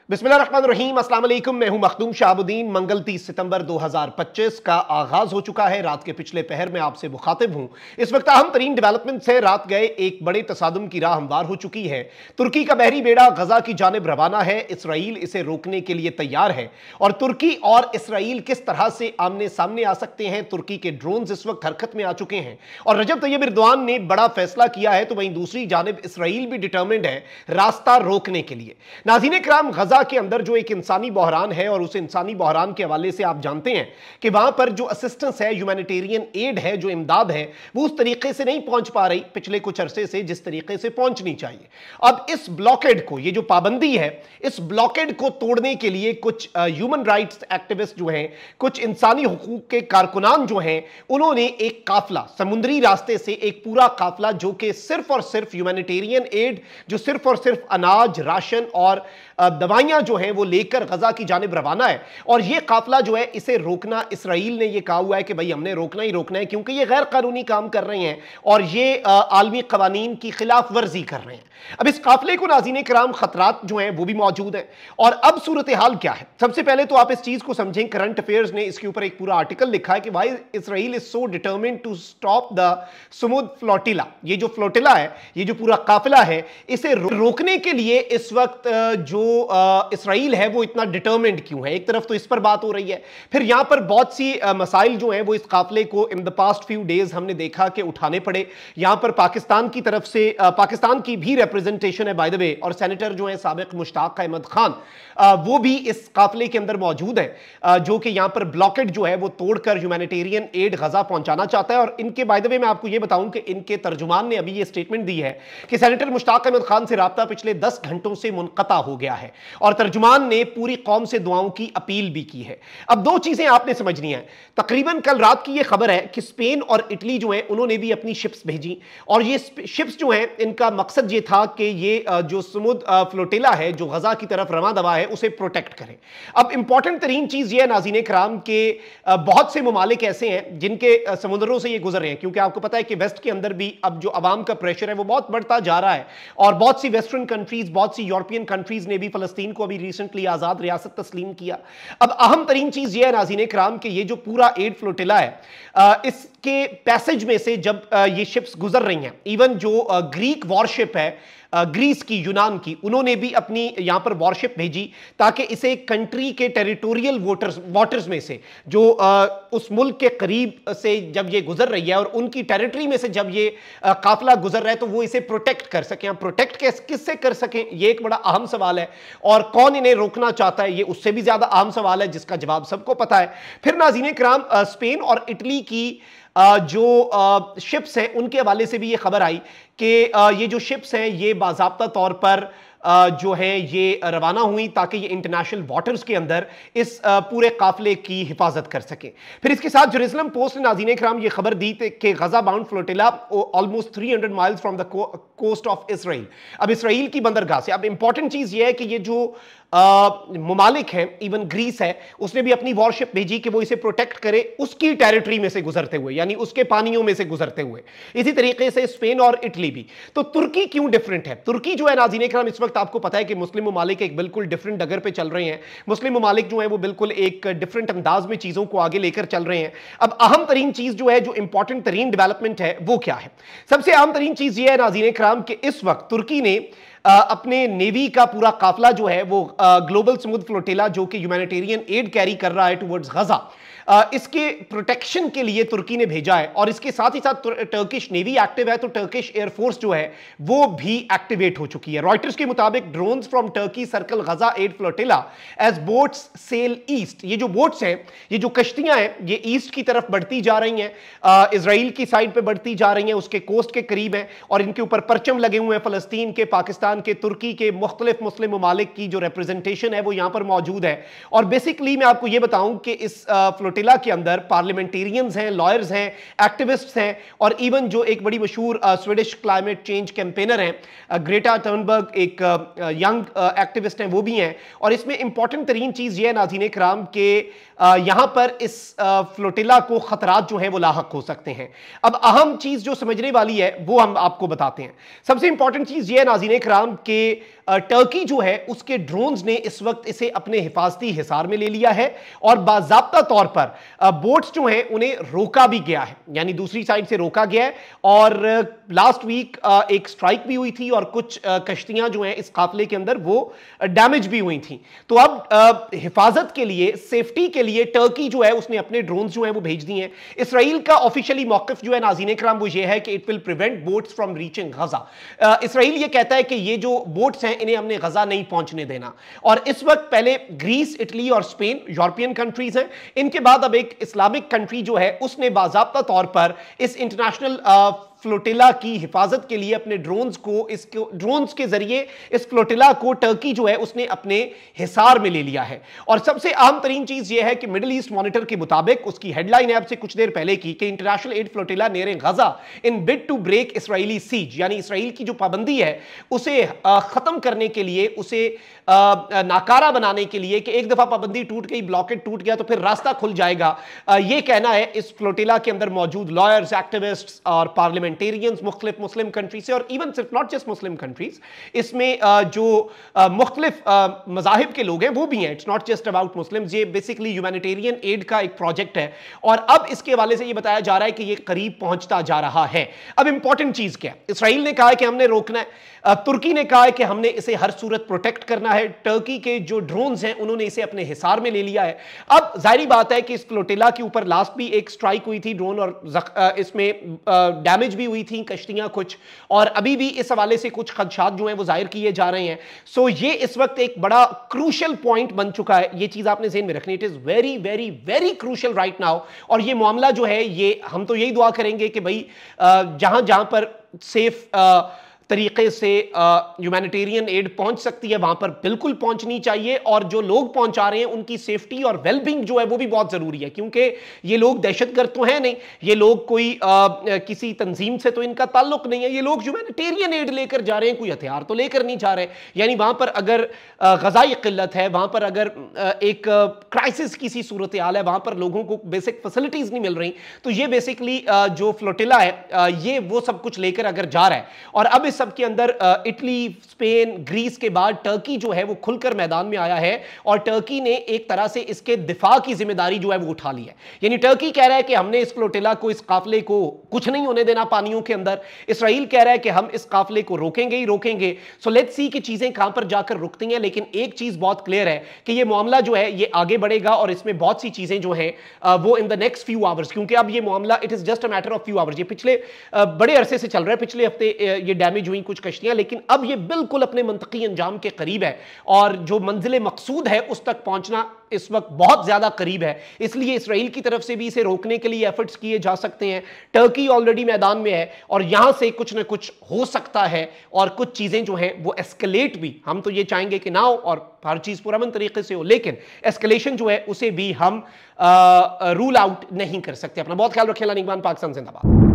बिस्मिल्लाहिर्रहमानिर्रहीम, अस्सलाम वालेकुम। मैं हूं मखदूम शाहबुद्दीन। मंगल 30 सितंबर 2025 का आगाज हो चुका है। रात के पिछले पहर में आपसे मुखातिब हूं। इस वक्त अहम तरीन डेवलपमेंट्स है। रात गए एक बड़े तसादुम की राह हमवार हो चुकी है। तुर्की का बहरी बेड़ा गजा की जानिब रवाना है। इसराइल इसे रोकने के लिए तैयार है और तुर्की और इसराइल किस तरह से आमने सामने आ सकते हैं। तुर्की के ड्रोन्स इस वक्त हरकत में आ चुके हैं और रजब तैयब एर्दोआन ने बड़ा फैसला किया है, तो वहीं दूसरी जानिब इसराइल भी डिटर्मिंड है रास्ता रोकने के लिए। नाज़रीन किराम, गजा के अंदर जो एक इंसानी बहरान है और उस इंसानी बहरान के हवाले से आप जानते हैं कि वहां पर जो असिस्टेंस है, ह्यूमैनिटेरियन एड है, जो इमदाद है, वो उस तरीके से नहीं पहुंच पा रही पिछले कुछ अरसे से जिस तरीके से पहुंचनी चाहिए। अब इस ब्लॉकेड को, ये जो पाबंदी है, इस ब्लॉकेड को तोड़ने के लिए कुछ ह्यूमन राइट्स एक्टिविस्ट जो हैं, कुछ इंसानी हुकूक के कारकुनान जो हैं, उन्होंने एक काफिला समुद्री रास्ते से, एक पूरा काफिला जो कि सिर्फ और सिर्फ ह्यूमैनिटेरियन एड, जो सिर्फ और सिर्फ अनाज, राशन और दवाइयां जो हैं वो लेकर गजा की जानिब रवाना है। और यह काफिला जो है, इसे रोकना, इसराइल ने यह कहा हुआ है कि भाई हमने रोकना ही रोकना है, क्योंकि ये गैर कानूनी काम कर रहे हैं और ये आलमी कवानीन की खिलाफ वर्जी कर रहे हैं। अब इस काफिले को नाज़रीन किराम खतरात जो हैं वो भी मौजूद हैं। और अब सूरत हाल क्या है, सबसे पहले तो आप इस चीज को समझें। करंट अफेयर्स ने इसके ऊपर एक पूरा आर्टिकल लिखा है कि why Israel is so determined to stop the Sumud flotilla. ये जो फ्लोटिला है, ये जो पूरा काफिला है, इसे रोकने के लिए इस वक्त जो इसराइल है वो इतना डिटर्मिन्ड क्यों है। एक तरफ तो इस पर बात हो रही है, फिर यहां पर बहुत सी मसाइल जो हैं वो इस काफिले को in the past few days हमने देखा कि उठाने पड़े। यहां पर पाकिस्तान की तरफ से पाकिस्तान की भी रिप्रेजेंटेशन है बाय द वे, और सेनेटर जो है साबिक मुश्ताक अहमद खान, वो भी इस काफिले के अंदर मौजूद है, जो कि यहां पर ब्लॉकेड जो है वो तोड़कर ह्यूमैनिटेरियन एड गजा पहुंचाना चाहता है। और इनके बाय द वे मैं आपको ये बताऊं कि इनके तर्जुमान ने अभी ये स्टेटमेंट दी है कि सेनेटर मुश्ताक अहमद खान से राब्ता पिछले 10 घंटों से मुनक़ता हो गया है और तर्जुमान ने पूरी कौम से दुआओं की अपील भी की है। अब दो चीजें आपने समझनी है। तकरीबन कल रात की यह खबर है कि स्पेन और इटली जो है उन्होंने भी अपनी शिप्स भेजी और ये शिप्स जो है, इनका मकसद ये था कि ये जो समुद फ्लोटिला है जो गजा की तरफ रवा दवा है उसे प्रोटेक्ट करें। अब इंपॉर्टेंट तरीन चीज ये है नाज़रीन कराम के बहुत से ममालिक ऐसे हैं जिनके समुद्रों से ये गुजर रहे हैं, क्योंकि आपको पता है कि वेस्ट के अंदर भी अब जो अवाम का प्रेशर है वो बहुत बढ़ता जा रहा है और बहुत सी वेस्टर्न कंट्रीज, बहुत सी यूरोपियन कंट्रीज ने भी फलस्तीन को अभी रिसेंटली आजाद रियासत तस्लीम किया। अब अहम तरीन चीज यह है नाज़रीन कराम कि ये जो पूरा एड फ्लोटिला है, इसके पैसेज में से जब ये शिप्स गुजर रही हैं, इवन जो ग्रीक वॉरशिप है, ग्रीस की, यूनान की, उन्होंने भी अपनी यहां पर वॉरशिप भेजी ताकि इसे कंट्री के टेरिटोरियल वाटर्स में से, जो उस मुल्क के करीब से जब ये गुजर रही है और उनकी टेरिटरी में से जब ये काफिला गुजर रहा है, तो वो इसे प्रोटेक्ट कर सकें। प्रोटेक्ट किससे कर सकें, ये एक बड़ा अहम सवाल है और कौन इन्हें रोकना चाहता है, ये उससे भी ज्यादा अहम सवाल है जिसका जवाब सबको पता है। फिर नाज़रीन किराम, स्पेन और इटली की जो शिप्स हैं उनके हवाले से भी ये खबर आई कि ये जो शिप्स हैं ये बाज़ाब्ता तौर पर जो है ये रवाना हुई ताकि ये इंटरनेशनल वाटर्स के अंदर इस पूरे काफिले की हिफाजत कर सकें। फिर इसके साथ जेरूसलम पोस्ट ने नाज़रीन किराम ये खबर दी कि Gaza bound flotilla almost 300 miles from the coast of Israel, अब इसराइल की बंदरगाह से। अब इंपॉर्टेंट चीज ये है कि ये जो ममालिक हैं, इवन ग्रीस है, उसने भी अपनी वॉरशिप भेजी कि वो इसे प्रोटेक्ट करे उसकी टेरिटरी में से गुजरते हुए, यानी उसके पानियों में से गुजरते हुए। इसी तरीके से स्पेन और इटली भी। तो तुर्की क्यों डिफरेंट है? तुर्की जो है नाज़रीन किराम, इस वक्त आपको पता है कि मुस्लिम ममालिक एक बिल्कुल डिफरेंट डगर पे चल रहे हैं। मुस्लिम ममालिक जो है वो बिल्कुल एक डिफरेंट अंदाज में चीजों को आगे लेकर चल रहे हैं। अब अहम तरीन चीज जो है, जो इंपॉर्टेंट तरीन डेवलपमेंट है, वो क्या है? सबसे अहम तरीन चीज ये है नाज़रीन किराम कि इस वक्त तुर्की ने अपने नेवी का पूरा काफिला जो है वो ग्लोबल समुद फ्लोटिला, जो कि ह्यूमैनिटेरियन एड कैरी कर रहा है टुवर्ड्स गजा, इसके प्रोटेक्शन के लिए तुर्की ने भेजा है। और इसके साथ ही साथ टर्किश नेवी एक्टिव है, तो टर्किश एयरफोर्स जो है वो भी एक्टिवेट हो चुकी है। रॉयटर्स के मुताबिक drones from Turkey circle Gaza aid flotilla as boats sail east. ये जो बोट्स हैं, ये जो कश्तियां हैं, ये ईस्ट की तरफ बढ़ती जा रही हैं, इसराइल की साइड पे बढ़ती जा रही हैं, उसके कोस्ट के करीब हैं और इनके ऊपर परचम लगे हुए हैं फलस्तीन के, पाकिस्तान के, तुर्की के, मुख्तलिफ मुस्लिम ममालिक की जो रिप्रेजेंटेशन है वो यहां पर मौजूद है। और बेसिकली मैं आपको यह बताऊं कि इस फ्लोटिला के अंदर पार्लियामेंटेरियंस हैं, लॉयर्स हैं, एक्टिविस्ट्स हैं और इवन जो एक बड़ी मशहूर स्वीडिश क्लाइमेट चेंज कैंपेनर हैं ग्रेटा थर्नबर्ग, एक यंग एक्टिविस्ट हैं, वो भी हैं। और इसमें इंपॉर्टेंट तरीन चीज ये है नाज़रीन किराम के यहां पर इस फ्लोटिला को खतरात जो है वो लाहक हो सकते हैं। अब अहम चीज जो समझने वाली है वो हम आपको बताते हैं। सबसे इंपॉर्टेंट चीज ये है नाज़रीन किराम के टर्की जो है उसके ड्रोन्स ने इस वक्त इसे अपने हिफाजती हिसार में ले लिया है और बाज़ाब्ता तौर पर बोट्स जो हैं उन्हें रोका भी गया है, यानी दूसरी साइड से रोका गया है। और लास्ट वीक एक स्ट्राइक भी हुई थी और कुछ कश्तियां जो हैं इस काफिले के अंदर वो डैमेज भी हुई थी। तो अब हिफाजत के लिए, सेफ्टी के लिए टर्की जो है उसने अपने ड्रोन्स जो है वो भेज दिए हैं। इसराइल का ऑफिशियली मौकिफ जो है नाज़रीन किराम वो ये है कि it will prevent boats from reaching Gaza. Israel ये कहता है कि ये जो बोट्स हैं इन्हें हमने गजा नहीं पहुंचने देना। और इस वक्त पहले ग्रीस, इटली और स्पेन यूरोपियन कंट्रीज हैं, इनके बाद अब एक इस्लामिक कंट्री जो है उसने बाज़ाब्ता तौर पर इस इंटरनेशनल फ्लोटिला की हिफाजत के लिए अपने ड्रोन्स के जरिए इस फ्लोटिला को टर्की जो है उसने अपने हिसार में ले लिया है। और सबसे अहम तरीन चीज यह है कि मिडिल ईस्ट मॉनिटर के मुताबिक उसकी हेडलाइन है अब से कुछ देर पहले की कि international aid flotilla near Gaza in bid to break Israeli siege, यानी इसराइल की जो पाबंदी है उसे खत्म करने के लिए, उसे नाकारा बनाने के लिए कि एक दफा पाबंदी टूट गई, ब्लॉकेट टूट गया तो फिर रास्ता खुल जाएगा। यह कहना है इस फ्लोटिला के अंदर मौजूद लॉयर्स, एक्टिविस्ट्स और पार्लियामेंटेरियंस मुख्तलिफ मुस्लिम कंट्री से, और इवन सिर्फ नॉट जस्ट मुस्लिम कंट्रीज, इसमें जो मुख्तलिफ मजाहिब के लोग हैं वो भी हैं। It's not just about Muslims, ये बेसिकली ह्यूमैनिटेरियन एड का एक प्रोजेक्ट है और अब इसके हवाले से ये बताया जा रहा है कि ये करीब पहुंचता जा रहा है। अब इंपॉर्टेंट चीज क्या है, इसराइल ने कहा है कि हमने रोकना है, तुर्की ने कहा है कि हमने इसे हर सूरत प्रोटेक्ट करना है, टर्की के जो ड्रोन्स हैं उन्होंने इसे अपने हिसार में ले लिया है। अब जाहिर बात है कि इस फ्लोटिला के ऊपर लास्ट भी एक स्ट्राइक हुई थी ड्रोन और इसमें डैमेज भी हुई थी कश्तियां कुछ, और अभी भी इस हवाले से कुछ खदशात जो हैं वो जाहिर किए जा रहे हैं। सो ये इस वक्त एक बड़ा क्रूशल पॉइंट बन चुका है, ये चीज आपने ज़हन में रखनी, it is very very very crucial right now. और ये मामला जो है ये हम तो यही दुआ करेंगे कि भाई जहां जहां पर सेफ तरीके से ह्यूमैनिटेरियन एड पहुंच सकती है वहां पर बिल्कुल पहुंचनी चाहिए, और जो लोग पहुंचा रहे हैं उनकी सेफ्टी और वेलबींग जो है वो भी बहुत जरूरी है, क्योंकि ये लोग दहशतगर्द तो है नहीं, ये लोग कोई किसी तंजीम से तो इनका ताल्लुक नहीं है, ये लोग ह्यूमैनिटेरियन एड लेकर जा रहे हैं, कोई हथियार तो लेकर नहीं जा रहे। यानी वहां पर अगर ग़ज़ाई किल्लत है, वहां पर अगर एक क्राइसिस की सी सूरत हाल है, वहां पर लोगों को बेसिक फैसिलिटीज नहीं मिल रही, तो ये बेसिकली जो फ्लोटिला है ये वो सब कुछ लेकर अगर जा रहा है। और अब सब के अंदर इटली, स्पेन, ग्रीस के बाद टर्की जो है वो खुलकर मैदान में आया है और टर्की ने एक तरह से इसके दिफा की जिम्मेदारी जो है वो उठा ली है। यानी टर्की कह रहा है कि हमने इस फ्लोटिला को, इस काफिले को कुछ नहीं होने देना पानियों के अंदर। इसराइल कह रहा है कि हम इस काफिले को रोकेंगे ही रोकेंगे। सो लेट्स सी कि चीजें कहां पर जाकर रुकती हैं, लेकिन एक चीज बहुत क्लियर है कि ये मामला जो है ये आगे बढ़ेगा और इसमें बहुत सी चीजें जो हैं वो in the next few hours, क्योंकि अब ये मामला it is just a matter of few hours, ये पिछले बड़े अरसे से चल रहा है, पिछले हफ्ते ये डैमेज हुई कुछ कश्तियां, लेकिन अब ये बिल्कुल अपने मंतकी अंजाम के करीब है और जो मंजिल मकसूद है उस तक पहुंचना इस वक्त बहुत ज्यादा करीब है। इसलिए इसराइल की तरफ से भी इसे रोकने के लिए एफर्ट्स किए जा सकते हैं। टर्की ऑलरेडी मैदान में है और यहां से कुछ ना कुछ हो सकता है और कुछ चीजें जो हैं वो एस्केलेट भी, हम तो ये चाहेंगे कि ना हो और हर चीज पुरअमन तरीके से हो, लेकिन एस्केलेशन जो है उसे भी हम रूल आउट नहीं कर सकते। अपना बहुत ख्याल रखें। निगरान पाकिस्तान जिंदाबाद।